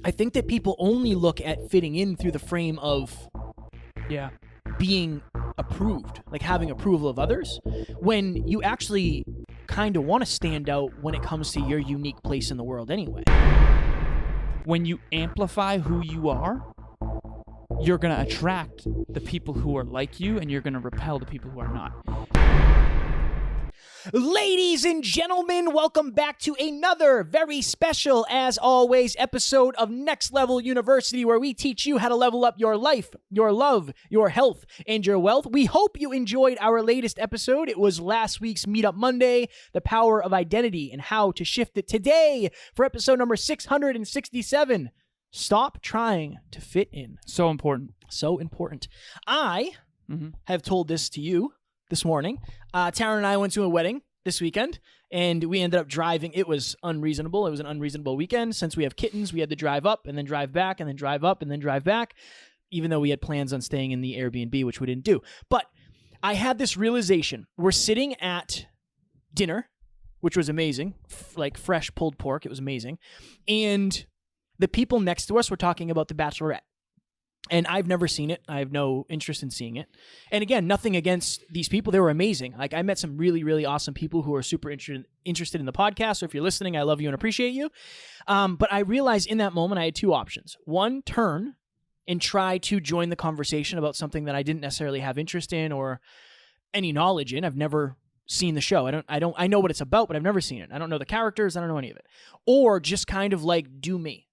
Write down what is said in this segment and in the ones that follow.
I think that people only look at fitting in through the frame of being approved, like having approval of others, when you actually kind of want to stand out when it comes to your unique place in the world anyway. When you amplify who you are, you're going to attract the people who are like you, and you're going to repel the people who are not. Ladies and gentlemen, welcome back to another very special, as always, episode of Next Level University, where we teach you how to level up your life, your love, your health, and your wealth. We hope you enjoyed our latest episode. It was last week's Meetup Monday, the power of identity and how to shift it. Today, for episode number 667, stop trying to fit in. So important. So important. I have told this to you this morning. Tara and I went to a wedding this weekend, and we ended up driving. It was unreasonable. It was an unreasonable weekend. Since we have kittens, we had to drive up and then drive back and then drive up and then drive back, even though we had plans on staying in the Airbnb, which we didn't do. But I had this realization. We're sitting at dinner, which was amazing, like fresh pulled pork. It was amazing. And the people next to us were talking about The Bachelorette. And I've never seen it. I have no interest in seeing it. And again, nothing against these people. They were amazing. Like, I met some really, really awesome people who are super interested in the podcast. So if you're listening, I love you and appreciate you. But I realized in that moment I had two options. One, turn and try to join the conversation about something that I didn't necessarily have interest in or any knowledge in. I've never seen the show. I know what it's about, but I've never seen it. I don't know the characters. I don't know any of it. Or just kind of like do me.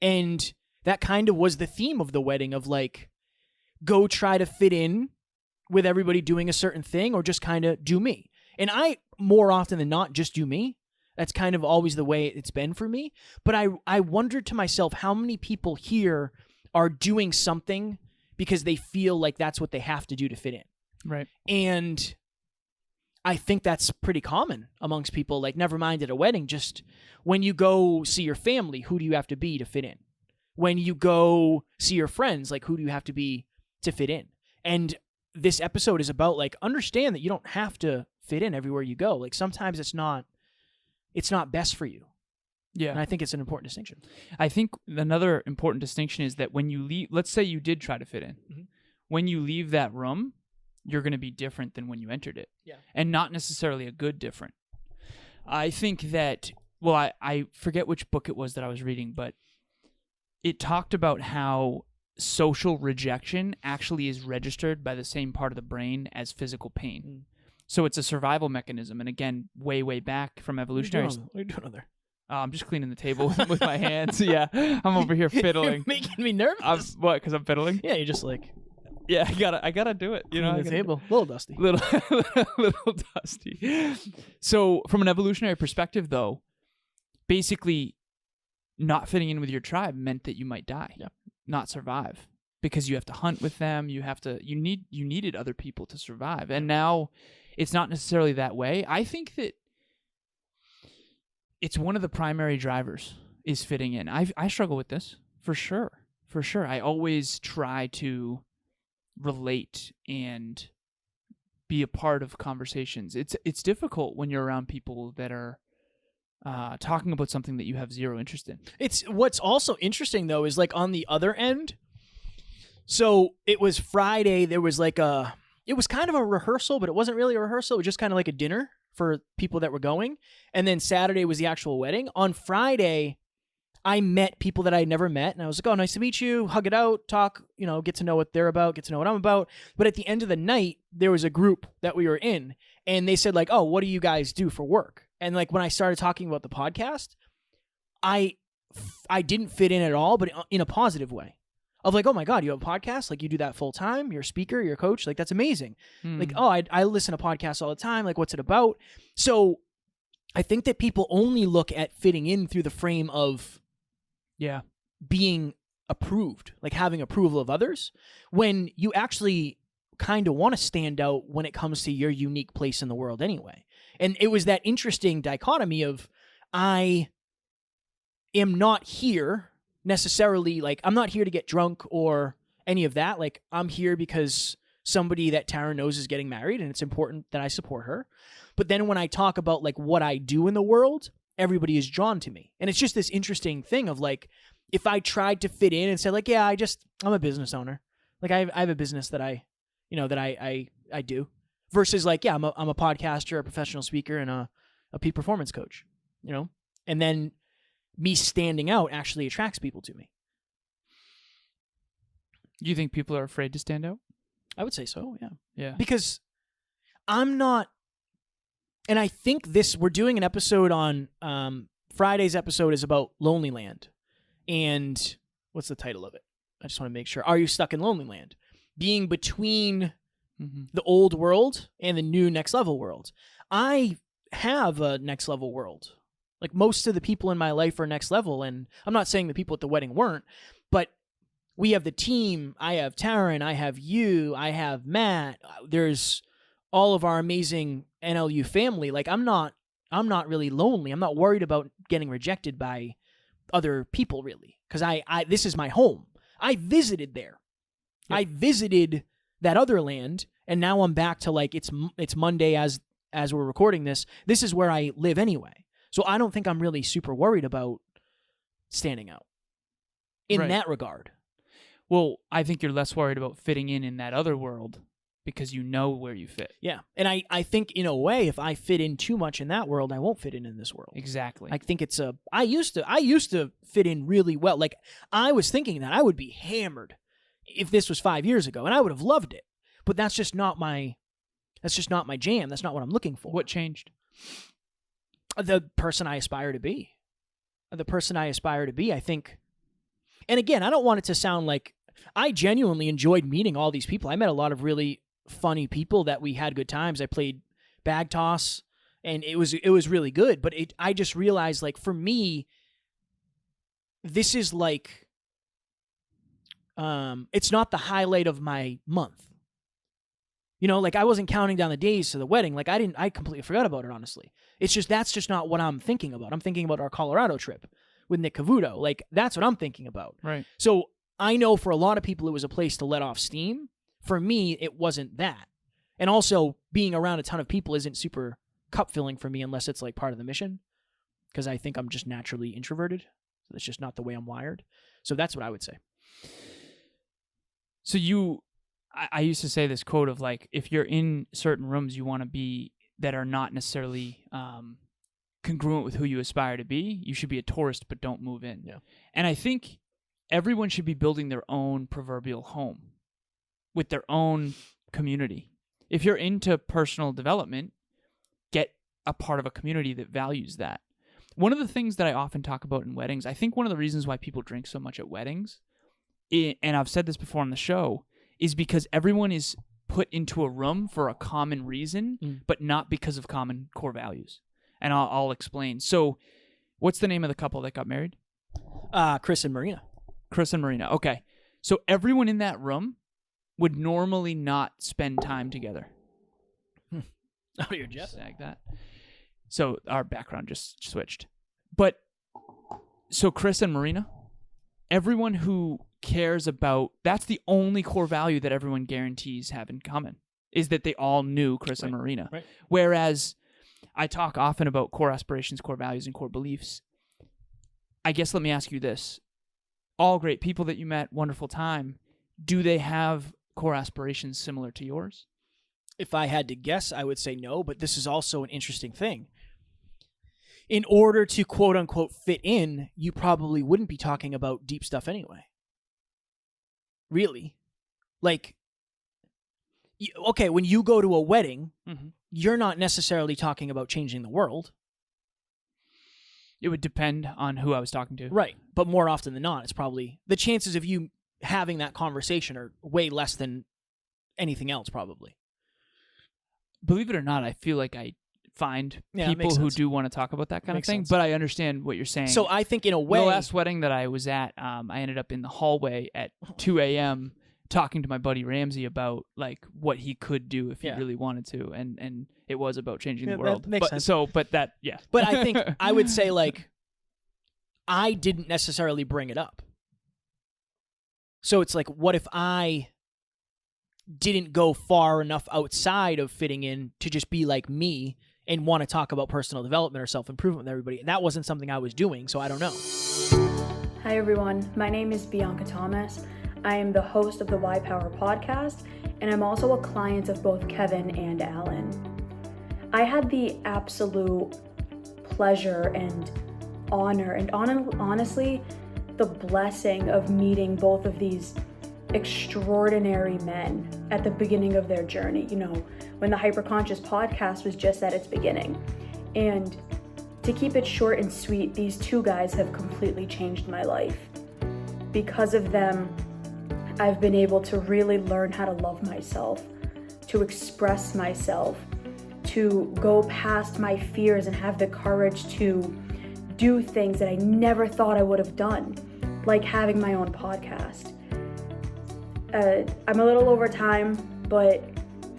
And that kind of was the theme of the wedding, of like, go try to fit in with everybody doing a certain thing, or just kind of do me. And I, more often than not, just do me. That's kind of always the way it's been for me. But I wondered to myself, how many people here are doing something because they feel like that's what they have to do to fit in. Right. And I think that's pretty common amongst people. Like, never mind at a wedding, just when you go see your family, who do you have to be to fit in? When you go see your friends, like, who do you have to be to fit in? And this episode is about, like, understand that you don't have to fit in everywhere you go. Like, sometimes it's not best for you. Yeah. And I think it's an important distinction. I think another important distinction is that when you leave, let's say you did try to fit in. Mm-hmm. When you leave that room, you're going to be different than when you entered it. Yeah. And not necessarily a good different. I think that, well, I forget which book it was that I was reading, but it talked about how social rejection actually is registered by the same part of the brain as physical pain. Mm. So it's a survival mechanism. And again, way back from evolutionary. What are you doing over there? I'm just cleaning the table with my hands. Yeah, I'm over here fiddling. You're making me nervous. What? Because I'm fiddling? Yeah, you're just like. Yeah, I gotta do it. You know, the table, a little dusty. Little dusty. So from an evolutionary perspective, though, basically, not fitting in with your tribe meant that you might die, not survive, because you have to hunt with them. You needed other people to survive. And now it's not necessarily that way. I think that it's one of the primary drivers is fitting in. I struggle with this for sure. I always try to relate and be a part of conversations. It's difficult when you're around people that are talking about something that you have zero interest in. It's what's also interesting though is, like, on the other end. So it was Friday. There was like it was kind of a rehearsal, but it wasn't really a rehearsal. It was just kind of like a dinner for people that were going. And then Saturday was the actual wedding. On Friday, I met people that I had never met, and I was like, oh, nice to meet you, hug it out, talk, get to know what they're about, get to know what I'm about. But at the end of the night, there was a group that we were in, and they said, like, oh, what do you guys do for work? And, like, when I started talking about the podcast, I didn't fit in at all, but in a positive way. Of like, oh my God, you have a podcast? Like, you do that full time? You're a speaker, you're a coach? Like, that's amazing. Like, oh, I listen to podcasts all the time. Like, what's it about? So I think that people only look at fitting in through the frame of being approved, like having approval of others, when you actually kind of want to stand out when it comes to your unique place in the world anyway. And it was that interesting dichotomy of, I am not here necessarily, like, I'm not here to get drunk or any of that. Like, I'm here because somebody that Tara knows is getting married, and it's important that I support her. But then when I talk about, like, what I do in the world, everybody is drawn to me. And it's just this interesting thing of, like, if I tried to fit in and said like, yeah, I'm a business owner. Like I have a business that I do, versus like, yeah, I'm a podcaster, a professional speaker, and a peak performance coach, and then me standing out actually attracts people to me. You think people are afraid to stand out? I would say so, yeah. Yeah. Because I'm not, and I think we're doing an episode on, Friday's episode is about Lonely Land. And what's the title of it? I just want to make sure. Are you stuck in Lonely Land? Being between the old world and the new next level world. I have a next level world. Like most of the people in my life are next level. And I'm not saying the people at the wedding weren't, but we have the team. I have Taryn. I have you. I have Matt. There's all of our amazing NLU family. Like I'm not really lonely. I'm not worried about getting rejected by other people really. Because this is my home. I visited there. Yep. I visited that other land, and now I'm back to like it's Monday as we're recording this. This is where I live anyway. So I don't think I'm really super worried about standing out in that regard. Well, I think you're less worried about fitting in that other world because you know where you fit. Yeah. And I think in a way, if I fit in too much in that world, I won't fit in this world. Exactly. I think I used to fit in really well. Like I was thinking that I would be hammered if this was 5 years ago, and I would have loved it. But that's just not my jam. That's not what I'm looking for. What changed? The person I aspire to be. I think. And again, I don't want it to sound like I genuinely enjoyed meeting all these people. I met a lot of really funny people that we had good times. I played bag toss, and it was really good. But I just realized, like, for me, this is like, it's not the highlight of my month. Like I wasn't counting down the days to the wedding. Like I completely forgot about it, honestly. It's just, that's just not what I'm thinking about. I'm thinking about our Colorado trip with Nick Cavuto. Like that's what I'm thinking about. Right. So I know for a lot of people, it was a place to let off steam. For me, it wasn't that. And also being around a ton of people isn't super cup filling for me unless it's like part of the mission. Because I think I'm just naturally introverted. So that's just not the way I'm wired. So that's what I would say. So I used to say this quote of like, if you're in certain rooms you want to be that are not necessarily congruent with who you aspire to be, you should be a tourist, but don't move in. Yeah. And I think everyone should be building their own proverbial home with their own community. If you're into personal development, get a part of a community that values that. One of the things that I often talk about in weddings, I think one of the reasons why people drink so much at weddings, and I've said this before on the show, is because everyone is put into a room for a common reason, but not because of common core values. And I'll explain. So what's the name of the couple that got married? Chris and Marina. Chris and Marina. Okay. So everyone in that room would normally not spend time together. Oh, you're Jeff. Snag that. So our background just switched. But so Chris and Marina, everyone who cares about, that's the only core value that everyone guarantees have in common, is that they all knew Chris and Marina. Right. Whereas I talk often about core aspirations, core values, and core beliefs. I guess let me ask you this. All great people that you met, wonderful time, do they have core aspirations similar to yours? If I had to guess, I would say no, but this is also an interesting thing. In order to quote-unquote fit in, you probably wouldn't be talking about deep stuff anyway. Really? Like, okay, when you go to a wedding, you're not necessarily talking about changing the world. It would depend on who I was talking to. Right. But more often than not, it's probably, the chances of you having that conversation are way less than anything else, probably. Believe it or not, I feel like I find people who do want to talk about that kind of thing, but I understand what you're saying. So I think in a way, the last wedding that I was at, I ended up in the hallway at 2 a.m. talking to my buddy Ramsey about like what he could do if he really wanted to, and it was about changing the world. That makes sense. But I think I would say like I didn't necessarily bring it up. So it's like, what if I didn't go far enough outside of fitting in to just be like me and want to talk about personal development or self-improvement with everybody? That wasn't something I was doing, so I don't know. Hi everyone, my name is Bianca Thomas. I am the host of the Y Power podcast, and I'm also a client of both Kevin and Alan. I had the absolute pleasure and honor and honestly the blessing of meeting both of these extraordinary men at the beginning of their journey, you know, when the Hyperconscious podcast was just at its beginning. And to keep it short and sweet, these two guys have completely changed my life. Because of them, I've been able to really learn how to love myself, to express myself, to go past my fears and have the courage to do things that I never thought I would have done, like having my own podcast. I'm a little over time, but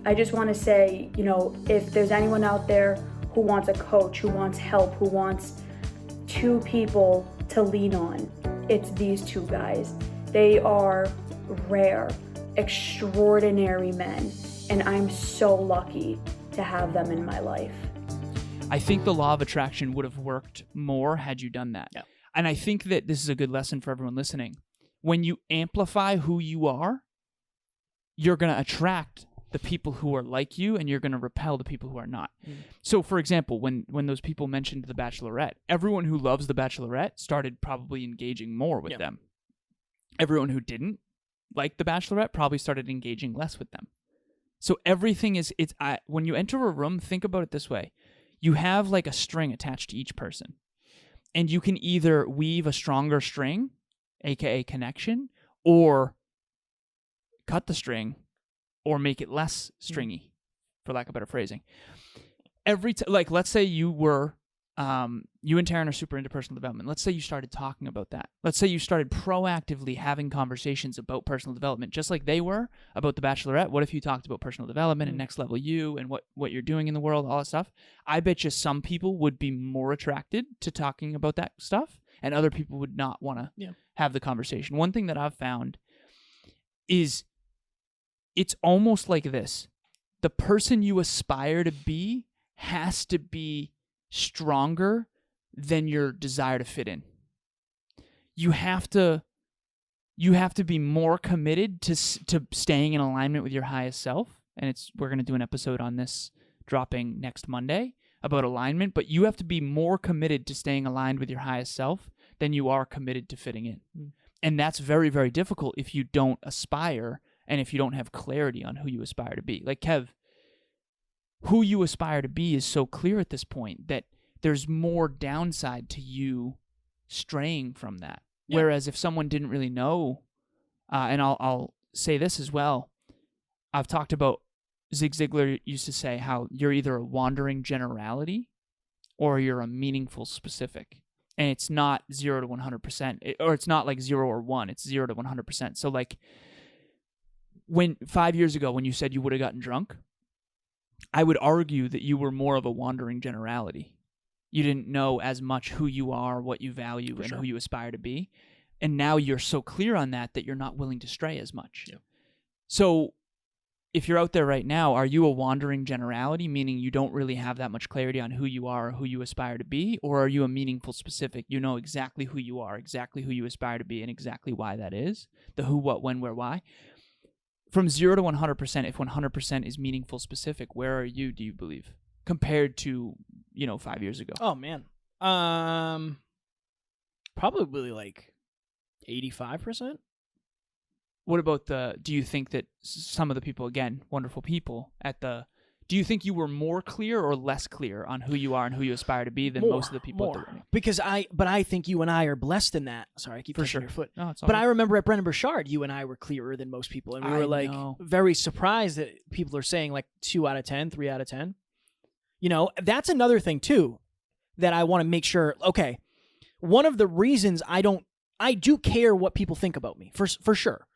I just want to say, you know, if there's anyone out there who wants a coach, who wants help, who wants two people to lean on, it's these two guys. They are rare, extraordinary men, and I'm so lucky to have them in my life. I think the law of attraction would have worked more had you done that. Yeah. And I think that this is a good lesson for everyone listening. When you amplify who you are, you're going to attract the people who are like you, and you're going to repel the people who are not. So, for example, when those people mentioned The Bachelorette, everyone who loves The Bachelorette started probably engaging more with them. Everyone who didn't like The Bachelorette probably started engaging less with them. So everything is, when you enter a room, think about it this way. You have like a string attached to each person, and you can either weave a stronger string, aka connection, or cut the string, or make it less stringy, for lack of better phrasing. Like, let's say you were, you and Taryn are super into personal development. Let's say you started talking about that. Let's say you started proactively having conversations about personal development, just like they were about The Bachelorette. What if you talked about personal development and next level you and what you're doing in the world, all that stuff? I bet you some people would be more attracted to talking about that stuff, and other people would not want to have the conversation. One thing that I've found is it's almost like this. The person you aspire to be has to be stronger than your desire to fit in. You have to be more committed to staying in alignment with your highest self. And we're going to do an episode on this dropping next Monday about alignment, but you have to be more committed to staying aligned with your highest self than you are committed to fitting in. And that's very, very difficult if you don't aspire and if you don't have clarity on who you aspire to be. Like, Kev, who you aspire to be is so clear at this point that there's more downside to you straying from that. Yeah. Whereas if someone didn't really know, and I'll say this as well, I've talked about, Zig Ziglar used to say how you're either a wandering generality or you're a meaningful specific. And it's not 0 to 100%, or it's not like 0 or 1, it's 0 to 100%. So like, when 5 years ago, when you said you would have gotten drunk, I would argue that you were more of a wandering generality. You didn't know as much who you are, what you value, and who you aspire to be. And now you're so clear on that you're not willing to stray as much. Yeah. So if you're out there right now, are you a wandering generality, meaning you don't really have that much clarity on who you are or who you aspire to be? Or are you a meaningful specific? You know exactly who you are, exactly who you aspire to be, and exactly why that is. The who, what, when, where, why. From 0 to 100%, if 100% is meaningful specific, where are you, do you believe, compared to, 5 years ago? Oh, man. Probably like 85%. What about do you think that some of the people, again, wonderful people, do you think you were more clear or less clear on who you are and who you aspire to be than most of the people at the wedding? Because I think you and I are blessed in that. Sorry, I keep touching your foot. No, it's all but right. I remember at Brennan Burchard, you and I were clearer than most people, and we were very surprised that people are saying like 2 out of 10, 3 out of 10. That's another thing too that I want to make sure. Okay, one of the reasons I do care what people think about me for sure,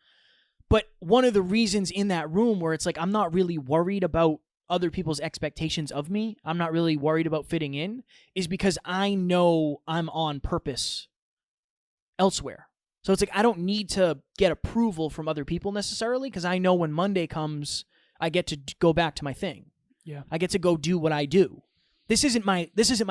but one of the reasons in that room where it's like I'm not really worried about other people's expectations of me, I'm not really worried about fitting in, is because I know I'm on purpose elsewhere. So it's like I don't need to get approval from other people necessarily, because I know when Monday comes, I get to go back to my thing. Yeah. I get to go do what I do. This isn't my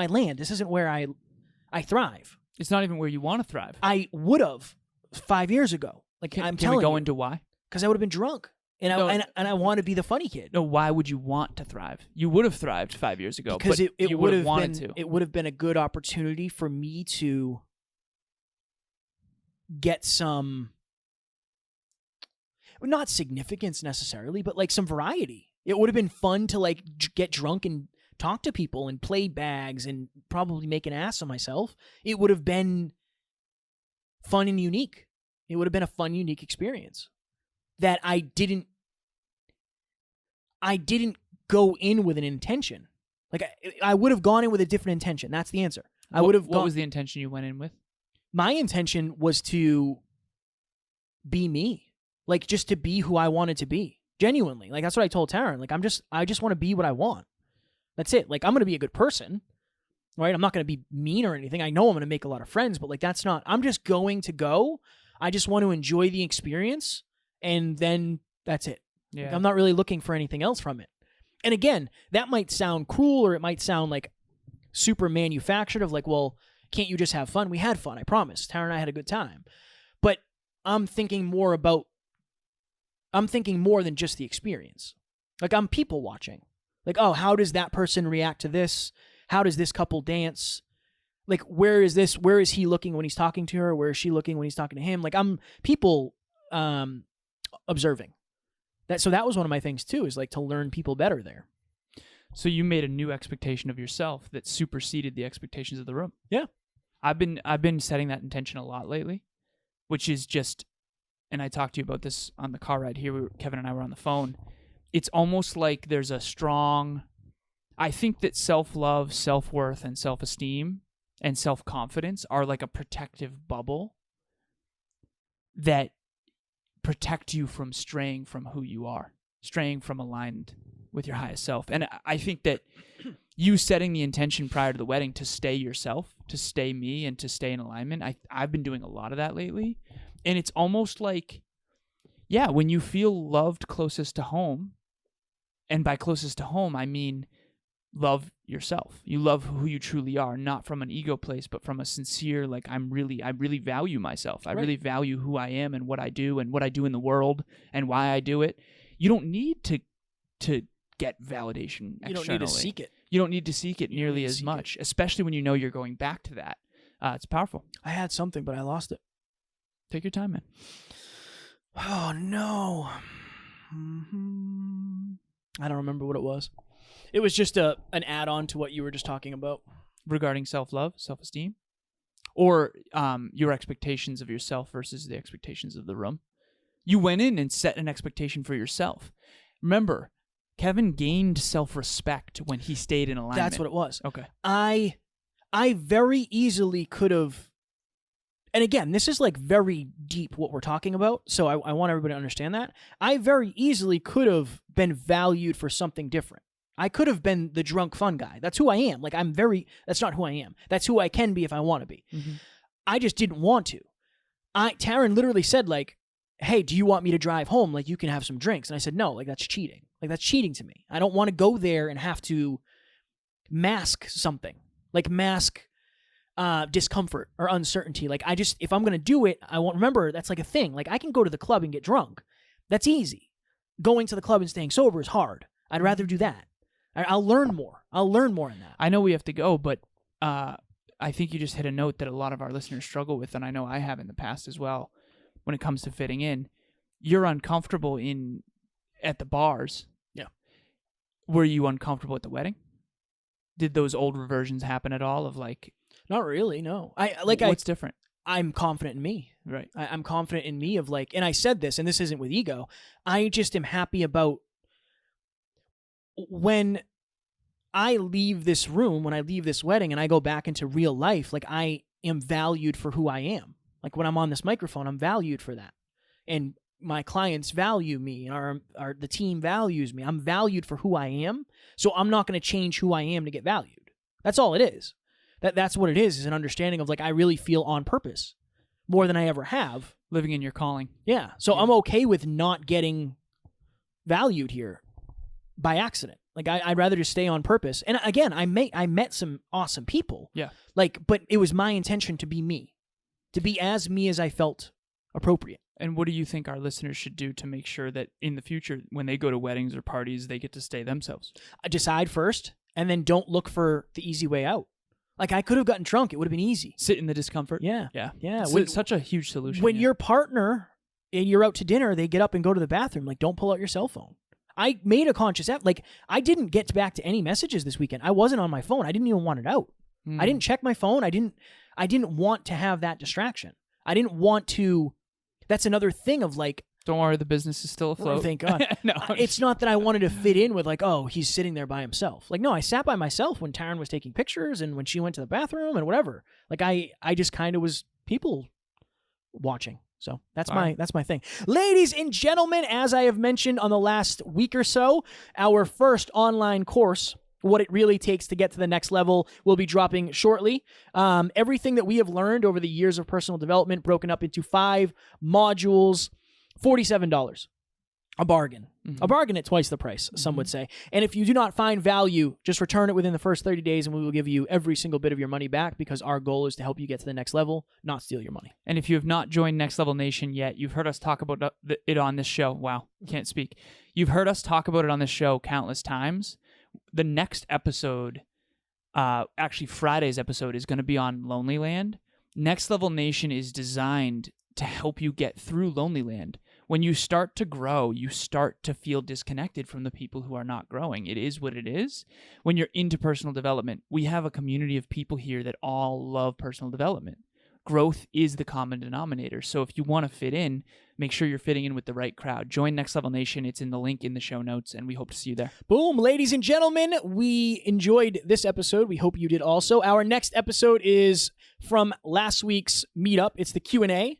land. This isn't where I thrive. It's not even where you want to thrive. I would have 5 years ago. Like I'm Can we telling go you, into why? because I would have been drunk, and I want to be the funny kid. No, why would you want to thrive? You would have thrived 5 years ago, Because but it you would have wanted been to. it would have been a good opportunity for me to get some, not significance necessarily, but like some variety. It would have been fun to like get drunk and talk to people and play bags and probably make an ass of myself. It would have been fun and unique. It would have been a fun, unique experience that I didn't go in with an intention. Like I would have gone in with a different intention. That's the answer. I would have. What was the intention you went in with? My intention was to be me, like just to be who I wanted to be, genuinely. Like that's what I told Taryn. Like I just want to be what I want. That's it. Like I'm gonna be a good person, right? I'm not gonna be mean or anything. I know I'm gonna make a lot of friends, but like that's not. I'm just going to go. I just want to enjoy the experience, and then that's it. Yeah. Like, I'm not really looking for anything else from it. And again, that might sound cruel, or it might sound like super manufactured of like, well, can't you just have fun? We had fun, I promise. Tara and I had a good time. But I'm thinking more than just the experience. Like I'm people watching. Like, oh, how does that person react to this? How does this couple dance? Like, where is he looking when he's talking to her? Where is she looking when he's talking to him? Like I'm people observing. So that was one of my things too, is like to learn people better there. So you made a new expectation of yourself that superseded the expectations of the room. Yeah. I've been setting that intention a lot lately, which is just, and I talked to you about this on the car ride here. Kevin and I were on the phone. It's almost like there's a strong, I think that self-love, self-worth, and self-esteem and self-confidence are like a protective bubble that protect you from straying from who you are, straying from aligned with your highest self. And I think that you setting the intention prior to the wedding to stay yourself, to stay me, and to stay in alignment, I've been doing a lot of that lately. And it's almost like, yeah, when you feel loved closest to home, and by closest to home, I mean love yourself. You love who you truly are, not from an ego place, but from a sincere, like I really value myself. I really value who I am and what I do in the world and why I do it. You don't need to get validation externally. You don't need to seek it. You don't need to seek it nearly as much, especially when you know you're going back to that. It's powerful. I had something, but I lost it. Take your time, man. Oh, no. I don't remember what it was. It was just an add-on to what you were just talking about. Regarding self-love, self-esteem, or your expectations of yourself versus the expectations of the room. You went in and set an expectation for yourself. Remember, Kevin gained self-respect when he stayed in alignment. That's what it was. Okay. I very easily could have, and again, this is like very deep what we're talking about, so I want everybody to understand that. I very easily could have been valued for something different. I could have been the drunk fun guy. That's who I am. Like that's not who I am. That's who I can be if I want to be. Mm-hmm. I just didn't want to. Taryn literally said like, hey, do you want me to drive home? Like you can have some drinks. And I said, no, like that's cheating. Like that's cheating to me. I don't want to go there and have to mask something, like mask discomfort or uncertainty. Like if I'm going to do it, I won't remember that's like a thing. Like I can go to the club and get drunk. That's easy. Going to the club and staying sober is hard. I'd rather do that. I'll learn more. in that. I know we have to go, but I think you just hit a note that a lot of our listeners struggle with, and I know I have in the past as well. When it comes to fitting in, you're uncomfortable at the bars. Yeah. Were you uncomfortable at the wedding? Did those old reversions happen at all? Of like, not really. No. What's different? I'm confident in me. Right. I'm confident in me of like, and I said this, and this isn't with ego. I just am happy about when I leave this room, when I leave this wedding, and I go back into real life. Like I am valued for who I am. Like when I'm on this microphone, I'm valued for that. And my clients value me, and the team values me. I'm valued for who I am. So I'm not going to change who I am to get valued. That's all it is. That's what it is an understanding of like I really feel on purpose more than I ever have. Living in your calling. Yeah. So I'm okay with not getting valued here by accident. Like I'd rather just stay on purpose. And again, I met some awesome people. Yeah. Like, but it was my intention to be me, to be as me as I felt appropriate. And what do you think our listeners should do to make sure that in the future, when they go to weddings or parties, they get to stay themselves? Decide first, and then don't look for the easy way out. Like, I could have gotten drunk. It would have been easy. Sit in the discomfort. Yeah. Yeah. It's such a huge solution. When your partner and you're out to dinner, they get up and go to the bathroom. Like, don't pull out your cell phone. I made a conscious effort. Like, I didn't get back to any messages this weekend. I wasn't on my phone. I didn't even want it out. I didn't check my phone. I didn't want to have that distraction. I didn't want to. That's another thing of like, don't worry, the business is still afloat. Thank God. No. It's not that I wanted to fit in with like, oh, he's sitting there by himself. Like, no, I sat by myself when Taryn was taking pictures and when she went to the bathroom and whatever. Like, I just kind of was people watching. So that's my thing. Ladies and gentlemen, as I have mentioned on the last week or so, our first online course, What It Really Takes to Get to the Next Level, will be dropping shortly. Everything that we have learned over the years of personal development, broken up into 5 modules, $47. A bargain. A bargain at twice the price, some would say. And if you do not find value, just return it within the first 30 days and we will give you every single bit of your money back, because our goal is to help you get to the next level, not steal your money. And if you have not joined Next Level Nation yet, you've heard us talk about it on this show. Wow, can't speak. You've heard us talk about it on this show countless times. The next episode, actually Friday's episode, is going to be on Lonely Land. Next Level Nation is designed to help you get through Lonely Land. When you start to grow, you start to feel disconnected from the people who are not growing. It is what it is. When you're into personal development, we have a community of people here that all love personal development. Growth is the common denominator. So if you want to fit in, make sure you're fitting in with the right crowd. Join Next Level Nation. It's in the link in the show notes, and we hope to see you there. Boom. Ladies and gentlemen, we enjoyed this episode. We hope you did also. Our next episode is from last week's meetup. It's the Q&A.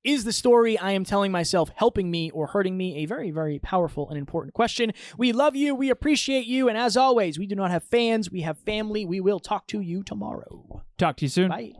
Is the story I am telling myself helping me or hurting me? A very, very powerful and important question. We love you. We appreciate you. And as always, we do not have fans. We have family. We will talk to you tomorrow. Talk to you soon. Bye.